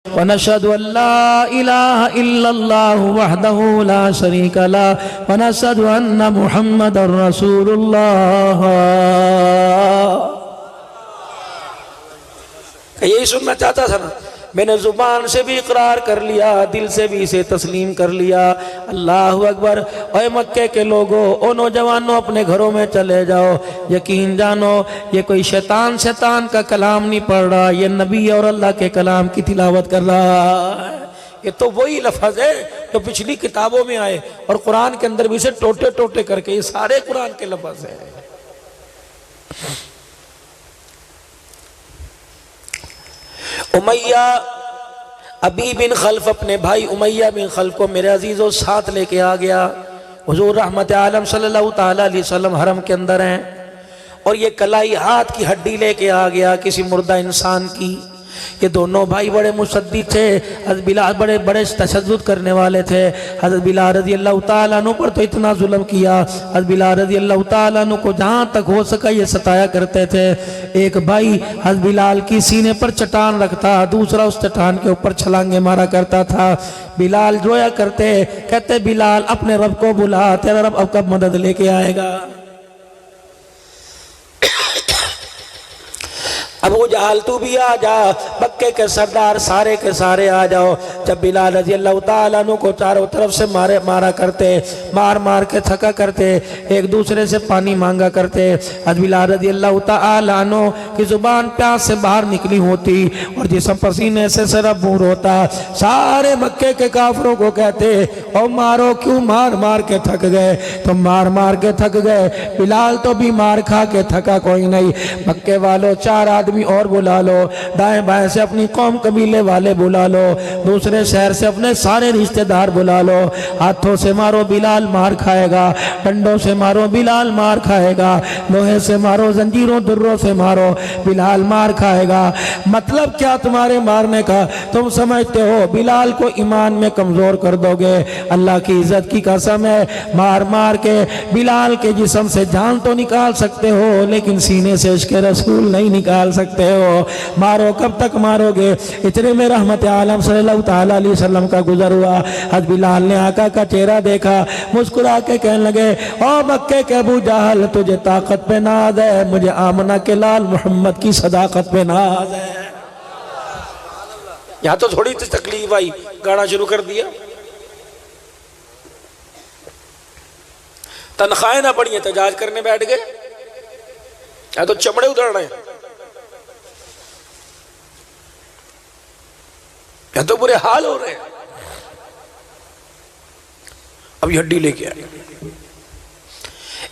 व नशहदु अल्ला इलाहा इल्लल्लाहु वहदहु ला शरीका लहु व नशहदु अन्ना मुहम्मदर रसूलुल्लाह। यही सुनना चाहता था ना, मैंने जुबान से भी इकरार कर लिया, दिल से भी इसे तस्लीम कर लिया। अल्लाह अकबर। ओए मक्के के लोगों, ओ नौजवानों, अपने घरों में चले जाओ। यकीन जानो ये कोई शैतान का कलाम नहीं पढ़ रहा, ये नबी और अल्लाह के कलाम की तिलावत कर रहा है। ये तो वही लफ्ज है जो पिछली किताबों में आए और कुरान के अंदर भी इसे टोटे टोटे करके, ये सारे कुरान के लफ्ज है। उमैया अबी बिन खल्फ अपने भाई उमैया बिन खल्फ को मेरे अजीजों साथ लेके आ गया। हुजूर रहमत आलम सल्लल्लाहु ताला अलैहि वसल्लम हरम के अंदर हैं और ये कलाई हाथ की हड्डी लेके आ गया किसी मुर्दा इंसान की। ये दोनों भाई बड़े मुसद्दिद थे। हज़रत बिलाल बड़े बड़े तशद्दुद करने वाले थे। हज़रत बिलाल रज़ी अल्लाह ताला अन्हु पर तो इतना जुल्म किया, हज़रत बिलाल रज़ी अल्लाह ताला अन्हु को जहाँ तक हो सका ये सताया करते थे। एक भाई हज़रत बिलाल की सीने पर चट्टान रखता, दूसरा उस चट्टान के ऊपर छलांगे मारा करता था। बिलाल रोया करते, कहते बिलाल अपने रब को बुला, तेरा रब अब कब मदद लेके आएगा। अबू जहल तू भी आ जा, मक्के के सरदार सारे के सारे आ जाओ। जब बिलाल रज़ी अल्लाह ताला अन्हु को चारों तरफ से मारा करते, मार मार के थका करते, एक दूसरे से पानी मांगा करते। हज़रत बिलाल रज़ी अल्लाह ताला अन्हु की जुबान प्यास से बाहर निकली होती और जिस्म पसीने से सरबूर होता। सारे मक्के के काफरों को कहते, ओ मारो, क्यों मार मार के थक गए, तो मार मार के थक गए। बिलाल तो भी मार खा के थका कोई नहीं। मक्के वालों, चार आदमी और बुला लो, दाएं बाएं से अपनी कौम कबीले वाले बुला लो, दूसरे शहर से अपने सारे रिश्तेदार बुला लो। हाथों से मारो, बिलाल मार खाएगा। डंडों से मारो, बिलाल मार खाएगा। लोहे से मारो, जंजीरों दुर्रों से मारो, बिलाल मार खाएगा। मतलब क्या तुम्हारे मारने का? तुम समझते हो बिलाल को ईमान में कमजोर कर दोगे? अल्लाह की इज्जत की कसम है, मार मार के बिलाल के जिस्म से जान तो निकाल सकते हो, लेकिन सीने से इसके रसूल नहीं निकाल सकते हो। मारो, कब तक मारोगे? इतने में रहमत आलम सल्लल्लाहु ताला अलैहि वसल्लम का गुजर हुआ। हज़रत बिलाल ने आका का चेहरा देखा, मुस्कुरा के कहने लगे, ओ मक्के के अबू जहल, तुझे ताकत पे नाज है, मुझे आमना के लाल मोहम्मद की सदाकत पे नाज है। यहाँ तो थोड़ी सी तकलीफ आई, गाना शुरू कर दिया। तनख्वाहें ना बढ़ी, एहतजाज करने बैठ गए, या तो चमड़े उधड़ रहे हैं, या तो बुरे हाल हो रहे हैं। अब हड्डी लेके आए।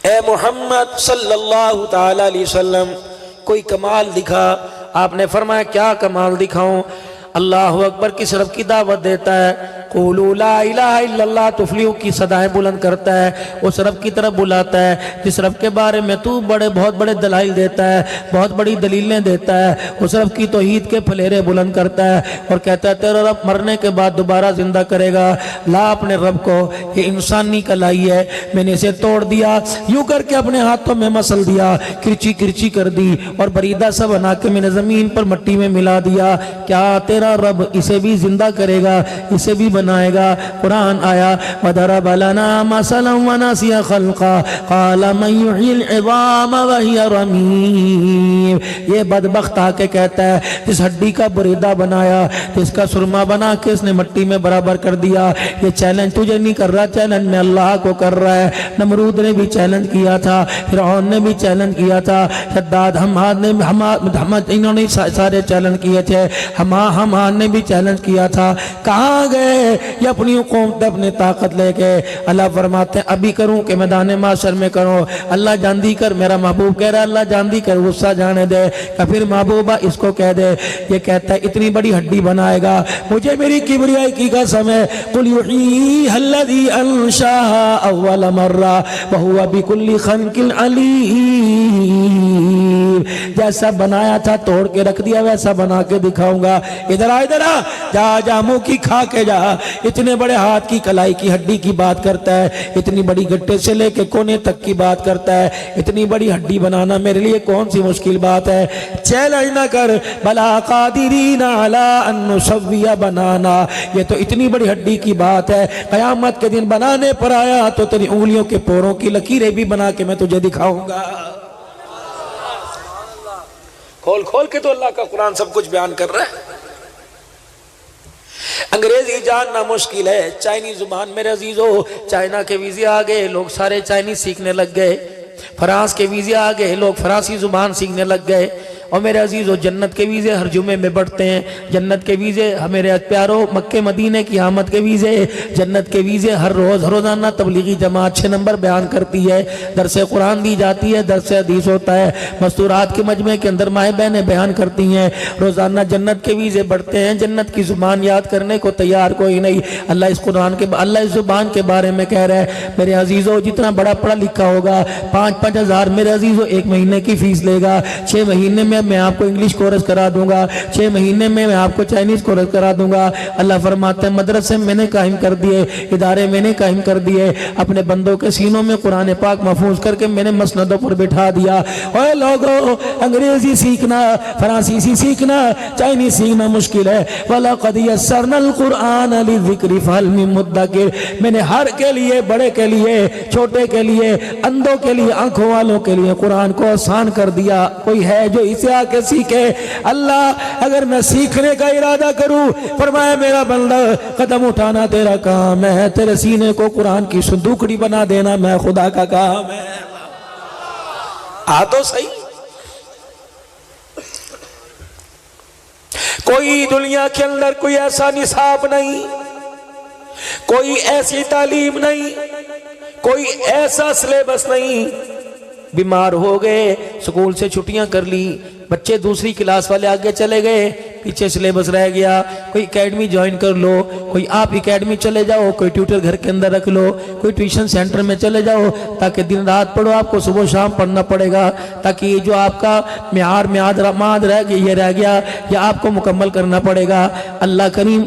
ए मोहम्मद सल्लल्लाहु ताला अलैहि वसल्लम, कोई कमाल दिखा। आपने फरमाया, क्या कमाल दिखाऊं? अल्लाहु अकबर की तरफ की दावत देता है, क़ूलू ला इलाहा इल्लल्लाह तुफ़्लिहू की सदाएं बुलंद करता है। उस रब की तरफ बुलाता है जिस रब के बारे में तू बहुत बड़े दलाइल देता है, बहुत बड़ी दलीलें देता है। उस रब की तौहीद के फलेरे बुलंद करता है और कहता है तेरा रब मरने के बाद दोबारा जिंदा करेगा। ला अपने रब को, ये इंसानी कलाई है, मैंने इसे तोड़ दिया, यूं करके अपने हाथों में मसल दिया, किरची किरची कर दी और बरीदा सा बना के मैंने जमीन पर मट्टी में मिला दिया। क्या तेरा रब इसे भी जिंदा करेगा, इसे भी बनाएगा? कुरान आया, वदरब लना मसलन व नसिया खल्का क़ाल मन युह्यिल इज़ाम व हिय रमीम। ये बदबख्त आके कहता है, इस हड्डी का बरीदा बनाया, इसका सुरमा बना के इसने मट्टी में बराबर कर दिया। ये चैलेंज तुझे नहीं कर रहा, चैलेंज में अल्लाह को कर रहा है। नमरूद ने भी चैलेंज किया था, फिरौन ने भी चैलेंज किया था, शद्दाद हमाद ने इन्होंने सारे चैलेंज किए थे, हमान ने भी चैलेंज किया था। कहाँ गए ये अपनी हुकूमत, अपनी ताकत लेके? अल्लाह फरमाते हैं, अभी करूं कि मैदान माशर में करूं? अल्लाह जानदी कर, मेरा महबूब कह रहा है, अल्लाह जानदी कर, गुस्सा जाने दे। या फिर महबूबा इसको कह दे। ये कहता है इतनी बड़ी हड्डी बनाएगा, मुझे मेरी किबरियाई की कसम है, कुल युह्यीहा अल्लज़ी अंशाहा अव्वल मर्रा व हुवा बिकुल्लि खल्क़िन अलीम। जैसा बनाया था तोड़ के रख दिया, वैसा बना के दिखाऊंगा। इधर आ, इधर आ, जा जा मुंह की खा के जा, इतने बड़े हाथ की कलाई की हड्डी की बात करता है, इतनी बड़ी गट्टे से लेके कोने तक की बात करता है। इतनी बड़ी हड्डी बनाना मेरे लिए कौन सी मुश्किल बात है। चैलेंज ना कर, बला कादिरीना अला अन नुसव्विया बनाना, ये तो इतनी बड़ी हड्डी की बात है। कयामत के दिन बनाने पर आया तो तेरी उंगलियों के पोरों की लकीरें भी बना के मैं तुझे दिखाऊंगा। खोल खोल के तो अल्लाह का कुरान सब कुछ बयान कर रहा है। अंग्रेजी जानना मुश्किल है, चाइनीज जुबान मेरे अजीजों, चाइना के वीजे आ गए, लोग सारे चाइनीज सीखने लग गए। फ्रांस के वीजे आ गए, लोग फ्रांसी जुबान सीखने लग गए। और मेरे अजीजों, जन्नत के वीज़े हर जुमे में बढ़ते हैं। जन्नत के वीज़े मेरे प्यारों, मक्के मदीने की आमद के वीज़े, जन्नत के वीज़े हर रोज़ रोज़ाना तबलीगी जमात 6 नंबर बयान करती है, दरसे कुरान दी जाती है, दरसे हदीस होता है, मस्तूरात के मजमे के अंदर माएँ बहनें बयान करती हैं। रोज़ाना जन्नत के वीज़े बढ़ते हैं। जन्नत की ज़ुबान याद करने को तैयार कोई नहीं। अल्लाह इस कुरान के, अल्लाह इस ज़ुबान के बारे में कह रहा है, मेरे अजीज़ों, जितना बड़ा पढ़ा लिखा होगा, 5-5 हज़ार मेरे अजीज़ों 1 महीने की फ़ीस लेगा। 6 महीने में मैं आपको इंग्लिश कोर्स करा दूंगा, 6 महीने में मैं आपको चाइनीज कोर्स करा दूंगा। अल्लाह फरमाते हैं, मदरसे मैंने कायम कर दिए, इदारे मैंने कायम कर दिए, अपने बंदों के सीनों में कुरान पाक महफूज करके मैंने मसनदों पर बिठा दिया। ओए लोगों, अंग्रेजी सीखना, फ्रांसीसी सीखना, चाइनीज सीखना मुश्किल है। वलक़द यस्सरनल कुरान लिज़िक्रि फहल मिन मुद्दकिर, मैंने हर के लिए, बड़े के लिए, छोटे के लिए, अंधों के लिए, आंखों वालों के लिए कुरान को आसान कर दिया। कोई है जो इसे आके सीखे? अल्लाह, अगर मैं सीखने का इरादा करूं, फरमाया मेरा बंदा, कदम उठाना तेरा काम है, तेरे सीने को कुरान की संदूकड़ी बना देना मैं खुदा का काम है। आ तो सही। कोई दुनिया के अंदर कोई ऐसा निसाब नहीं, कोई ऐसी तालीम नहीं, कोई ऐसा सिलेबस नहीं। बीमार हो गए, स्कूल से छुट्टियां कर ली, बच्चे दूसरी क्लास वाले आगे चले गए, पीछे सिलेबस रह गया। कोई एकेडमी ज्वाइन कर लो, कोई आप एकेडमी चले जाओ, कोई ट्यूटर घर के अंदर रख लो, कोई ट्यूशन सेंटर में चले जाओ, ताकि दिन रात पढ़ो, आपको सुबह शाम पढ़ना पड़ेगा, ताकि जो आपका म्याद रह गया, ये रह गया, या आपको मुकम्मल करना पड़ेगा। अल्लाह करीम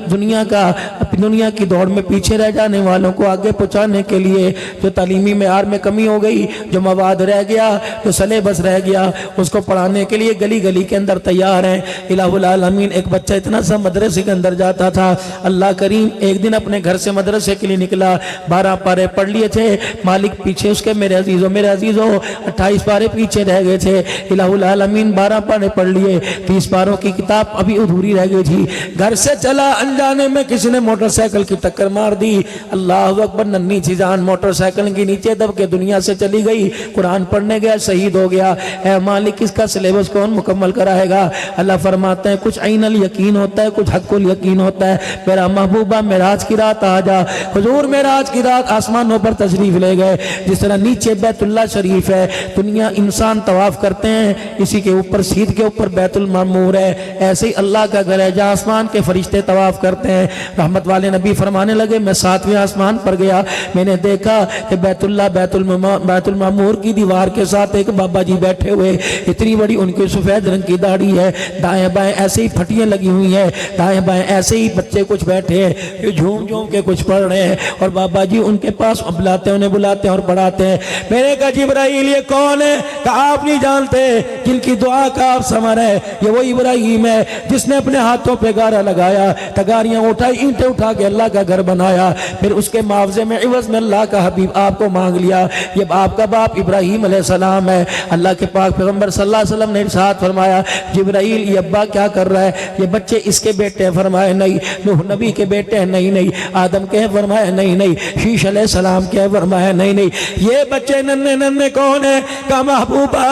दुनिया की दौड़ में पीछे रह जाने वालों को आगे पहुँचाने के लिए, जो तालीमी म्यार में कमी हो गई, जो मवाद रह गया, जो सिलेबस रह गया, उसको पढ़ाने के लिए गली गली के अंदर तैयार हैं। इलाहुल आलमीन, एक बच्चा इतना सा मदरसे के अंदर जाता था, अल्लाह करीम एक दिन अपने घर से मदरसे के लिए निकला, 12 पारे पढ़ लिए थे, मालिक पीछे उसके, मेरे अजीजों 28 पारे पीछे रह गए थे। इलाहुल आलमीन 12 पारे पढ़ लिए, 30 पारों की किताब अभी अधूरी रह गई थी। घर से चला, अनजाने में किसी ने मोटरसाइकिल की टक्कर मार दी। अल्लाह अकबर, नन्ही सी जान मोटरसाइकिल के नीचे दब के दुनिया से चली गई। कुरान पढ़ने गया, शहीद हो गया। ऐ मालिक, इसका सिलेबस कौन मुकम्मल कराएगा? अल्लाह फरमाते हैं, कुछ ऐनल यकीन होता है, कुछ हक्कुल यकीन होता है। मेरा महबूबा मेराज की रात आ जा। हुजूर मेराज की रात आसमानों पर तशरीफ ले गए। जिस तरह नीचे बैतुल्ला शरीफ है, दुनिया इंसान तवाफ करते हैं, इसी के ऊपर सीध के ऊपर बैतुल मामूर है, ऐसे ही अल्लाह का घर है जहाँ आसमान के फरिश्ते तवाफ करते हैं। रहमत वाले नबी फरमाने लगे, मैं 7वें आसमान पर गया, मैंने देखा कि बैतुल मामूर की दीवार के साथ एक बाबा जी बैठे हुए, इतनी बड़ी उनकी सफेद रंग की दाढ़ी है, दाएं बाएं ऐसे ही फटियां लगी हुई हैं, दाएं बाएं ऐसे ही बच्चे कुछ बैठे हैं, झूम झूम के कुछ पढ़ रहे हैं, और बाबा जी उनके पास बुलाते हैं, उन्हें बुलाते हैं और पढ़ाते हैं। मैंने कहा, जिब्राइल ये कौन है? कहा, आप नहीं जानते, जिनकी दुआ का आप समर है, ये वो इब्राहिम है जिसने अपने हाथों पे गारा लगाया, तगारियां उठाई, ईंटें उठा के अल्लाह का घर बनाया, फिर उसके मुआवजे में इवज में अल्लाह का हबीब आपको मांग लिया। ये आपका बाप इब्राहिम अलैहिस्सलाम है। अल्लाह के पाक पैगंबर सल्लल्लाहु अलैहि वसल्लम ने इरशाद फरमाया, जिब्राइल ये अब्बा क्या कर रहा है? ये बच्चे इसके बेटे हैं? फरमाया नहीं। नूह नबी के बेटे हैं? नहीं। आदम के हैं? फरमाया नहीं। शीश अलैहिस्सलाम के हैं? फरमाया नहीं। ये बच्चे नन्हे नन्हे कौन है? कहा, महबूबा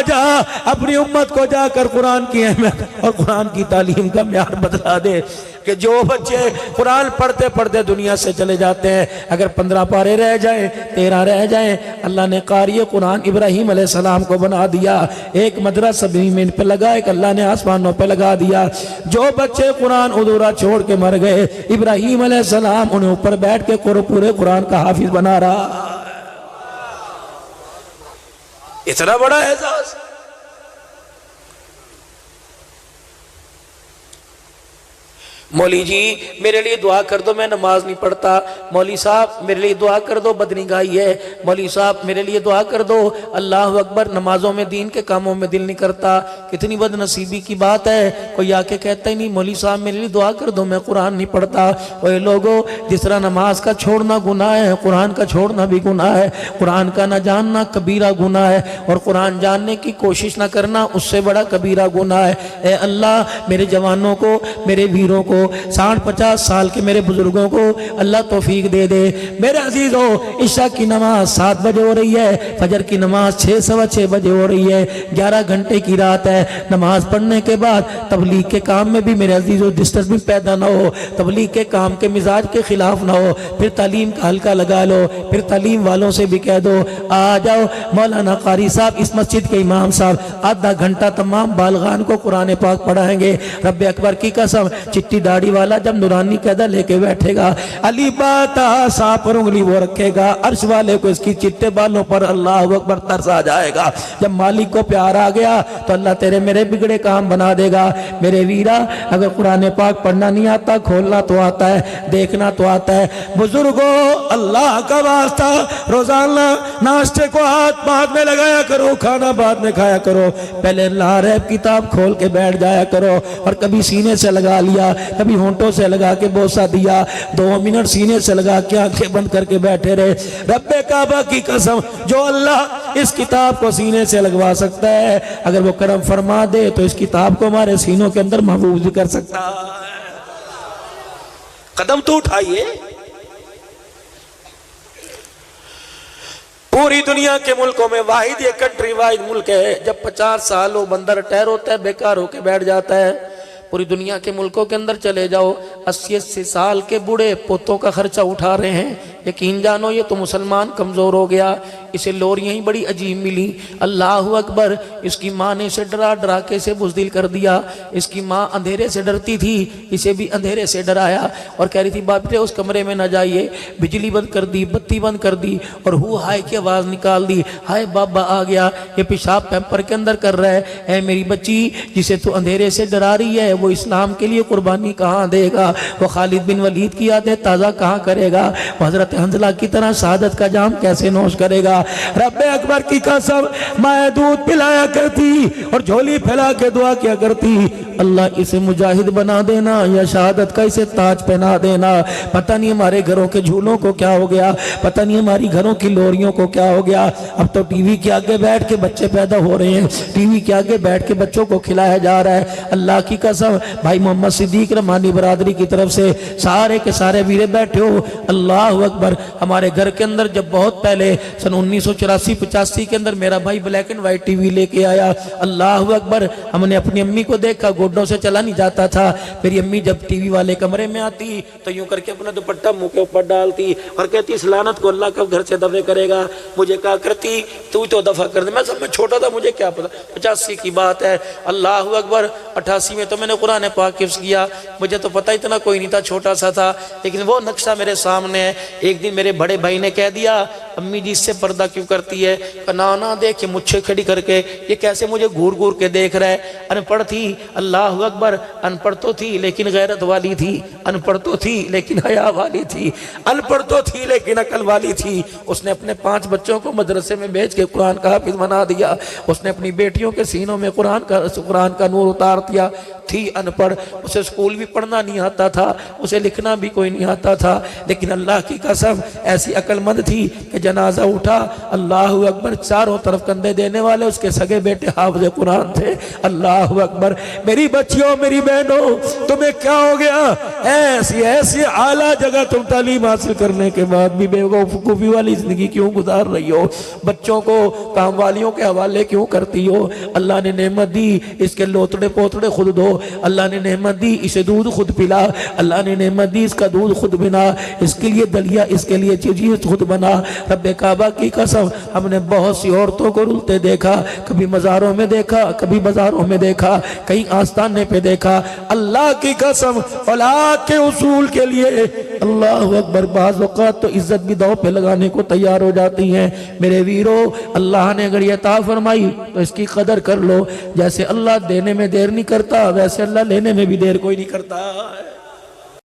जा अपनी उम्मत को जाकर कुरान की अहमियत और कुरान की तालीम का म्यार बदला दे, कि जो बच्चे कुरान पढ़ते पढ़ते दुनिया से चले जाते हैं, अगर 15 पारे रह जाएं, 13 रह जाएं, अल्लाह ने कारी कुरान इब्राहिम अलैहिस्सलाम को बना दिया। एक मदरसा ज़मीन पे लगा, एक अल्लाह ने आसमानों पे लगा दिया। जो बच्चे कुरान अधूरा छोड़ के मर गए, इब्राहिम अलैहिस्सलाम उन्हें ऊपर बैठ के पूरे कुरान का हाफिज बना रहा। इतना बड़ा एहसास। मौली जी मेरे लिए दुआ कर दो, मैं नमाज नहीं पढ़ता। मौली साहब मेरे लिए दुआ कर दो, बदनी गाई है। मौली साहब मेरे लिए दुआ कर दो, अल्लाह अकबर, नमाजों में, दीन के कामों में दिल नहीं करता। कितनी बदनसीबी की बात है, कोई आके कहता ही नहीं मौली साहब मेरे लिए दुआ कर दो, मैं कुरान नहीं पढ़ता। ओए लोगों, जिस तरह नमाज का छोड़ना गुनाह है, कुरान का छोड़ना भी गुनाह है। कुरान का न जानना कबीरा गुनाह है, और कुरान जानने की कोशिश न करना उससे बड़ा कबीरा गुनाह है। ए अल्लाह, मेरे जवानों को, मेरे वीरों को, 60-50 साल के मेरे बुजुर्गों को अल्लाह तौफीक दे दे। मेरे अजीजों, इशा की नमाज 7 बजे हो रही है, फजर की नमाज 6-6:15 बजे हो रही है। 11 घंटे की रात है। नमाज पढ़ने के बाद तबलीग के काम में भी मेरे अजीजों डिस्टर्बिंग पैदा ना हो, तबलीग के काम के मिजाज के खिलाफ ना हो। फिर तालीम का हल्का लगा लो, फिर तालीम वालों से भी कह दो आ जाओ। मौलाना कारी साहब, इस मस्जिद के इमाम साहब, आधा घंटा तमाम बालगान को कुरान पाक पढ़ाएंगे। रब्बे अकबर की कसम, चिट्टी दाढ़ी वाला जब नूरानी कैदा लेके बैठेगा, अली बाता सा पर उंगली वो रखेगा, अर्श वाले को इसकी चिट्टे बालों पर अल्लाह अकबर तरस आ जाएगा। जब मालिक को प्यार आ गया तो अल्लाह तेरे मेरे बिगड़े काम बना देगा। मेरे वीरा, अगर कुरान पाक पढ़ना नहीं आता, खोलना तो आता है, देखना तो आता है। बुजुर्गो, अल्लाह का वास्ता, रोजाना नाश्ते को हाथ बाद में लगाया करो, खाना बाद में खाया करो। पहले अल्लाह रैब किताब खोल के बैठ जाया करो, और कभी सीने से लगा लिया, कभी होंठों से लगा के बोसा दिया, 2 मिनट सीने से लगा के आंखें बंद करके बैठे रहे। रब्बे काबा की कसम, जो अल्लाह इस किताब को सीने से लगवा सकता है, अगर वो करम फरमा दे तो इस किताब को हमारे सीनों के अंदर महफूज भी कर सकता है। कदम तो उठाइए। पूरी दुनिया के मुल्कों में वाहिद ये कंट्री, वाहिद मुल्क है जब 50 साल हो बंदा रिटायर होता है, बेकार होके बैठ जाता है। पूरी दुनिया के मुल्कों के अंदर चले जाओ, 80-80 साल के बूढ़े पोतों का खर्चा उठा रहे हैं। यकीन जानो ये तो मुसलमान कमज़ोर हो गया, इसे लोरियाँ ही बड़ी अजीब मिली। अल्लाह अकबर, इसकी माँ ने इसे डरा डरा के इसे बुज़दिल कर दिया। इसकी माँ अंधेरे से डरती थी, इसे भी अंधेरे से डराया और कह रही थी बाप उस कमरे में ना जाइए। बिजली बंद कर दी, बत्ती बंद कर दी और हु हाय की आवाज़ निकाल दी, हाय बाबा आ गया, ये पेशाब पैम्पर के अंदर कर रहा है। ऐ मेरी बच्ची, जिसे तू अंधेरे से डरा रही है, वो इस्लाम के लिए कुर्बानी कहाँ देगा? वो खालिद बिन वलीद की यादें ताज़ा कहाँ करेगा? हज़रत हंज़ला की तरह शहादत का जाम कैसे नोश करेगा? रब्बे अकबर की कसम, मैं दूध पिलाया करती और झोली फैला के दुआ किया करती, अल्लाह इसे मुजाहिद बना देना या शहादत का इसे ताज पहना देना। पता नहीं हमारे घरों के झूलों को क्या हो गया, पता नहीं हमारी घरों की लोरियों को क्या हो गया। अब तो टीवी के आगे बैठ के बच्चे पैदा हो रहे हैं, टीवी के आगे बैठ के बच्चों को खिलाया जा रहा है। अल्लाह की कसम, भाई मोहम्मद सिद्दीक रहमानी बरादरी की तरफ से सारे के सारे वीरे बैठे हो, अल्लाह अकबर। हमारे घर के अंदर जब बहुत पहले सन 1984-85 के अंदर मेरा भाई ब्लैक एंड व्हाइट टीवी लेके आया, अल्लाह अकबर। हमने अपनी अम्मी को देखा, गोड्डों से चला नहीं जाता था। मेरी अम्मी जब टीवी वाले कमरे में आती तो यूं करके अपना दुपट्टा मुंह के ऊपर डालती और कहती इस लानत को अल्लाह कब घर से दफे करेगा। मुझे कहा करती तू तो दफा कर दे। मैं सब में छोटा था, मुझे क्या पता, 85 की बात है, अल्लाह अकबर। 88 में तो मैंने कुरान पाक हिफ्ज़ किया, मुझे तो पता इतना कोई नहीं था, छोटा सा था, लेकिन वो नक्शा मेरे सामने है। एक दिन मेरे बड़े भाई ने कह दिया अम्मी जी इससे पर्दा क्यों करती है? ना ना देख, मुझे खड़ी करके ये कैसे मुझे घूर घूर के देख रहा है। अनपढ़ थी, अल्लाह अकबर, अनपढ़ तो थी लेकिन गैरत वाली थी, अनपढ़ तो थी लेकिन हया वाली थी, अनपढ़ तो थी लेकिन अकल वाली थी। उसने अपने 5 बच्चों को मदरसे में भेज के कुरान का हाफिज बना दिया। उसने अपनी बेटियों के सीनों में कुरान का नूर उतार दिया। थी अनपढ़, उसे स्कूल भी पढ़ना नहीं आता था, उसे लिखना भी कोई नहीं आता था, लेकिन अल्लाह की कसम ऐसी अक्लमंद थी कि जनाजा उठा, अल्लाह अकबर, चारों तरफ कंधे देने वाले उसके सगे बेटे हाफ़िज़ कुरान थे। अल्लाह अकबर। मेरी बच्चियों, मेरी बहनों, तुम्हें क्या हो गया? ऐसी ऐसी आला जगह तुम तालीम हासिल करने के बाद भी बेवकूफ़ी वाली जिंदगी क्यों गुजार रही हो? बच्चों को काम वालियों के हवाले क्यों करती हो? अल्लाह ने नेमत दी, इसके लोतड़े पोतड़े खुद दो। अल्लाह ने नेमत दी, इसे दूध खुद पिला। अल्लाह ने नेमत दी, इसका दूध खुद बिना, इसके लिए दलिया, इसके लिए चीज़ें खुद बना। रब्बे काबा की कसम, हमने बहुत सी औरतों को रुलते देखा, कभी मज़ारों में देखा, कभी बाजारों में देखा, कहीं आस्ताने पे देखा। अल्लाह की कसम, औलाद के उसूल के लिए अल्लाह अकबर, बाज़ औक़ात तो इज्जत भी दांव पे लगाने को तैयार हो जाती हैं। मेरे वीरों, अल्लाह ने अगर ये अता फरमाई तो इसकी कदर कर लो। जैसे अल्लाह देने में देर नहीं करता, वैसे अल्लाह लेने में भी देर कोई नहीं करता।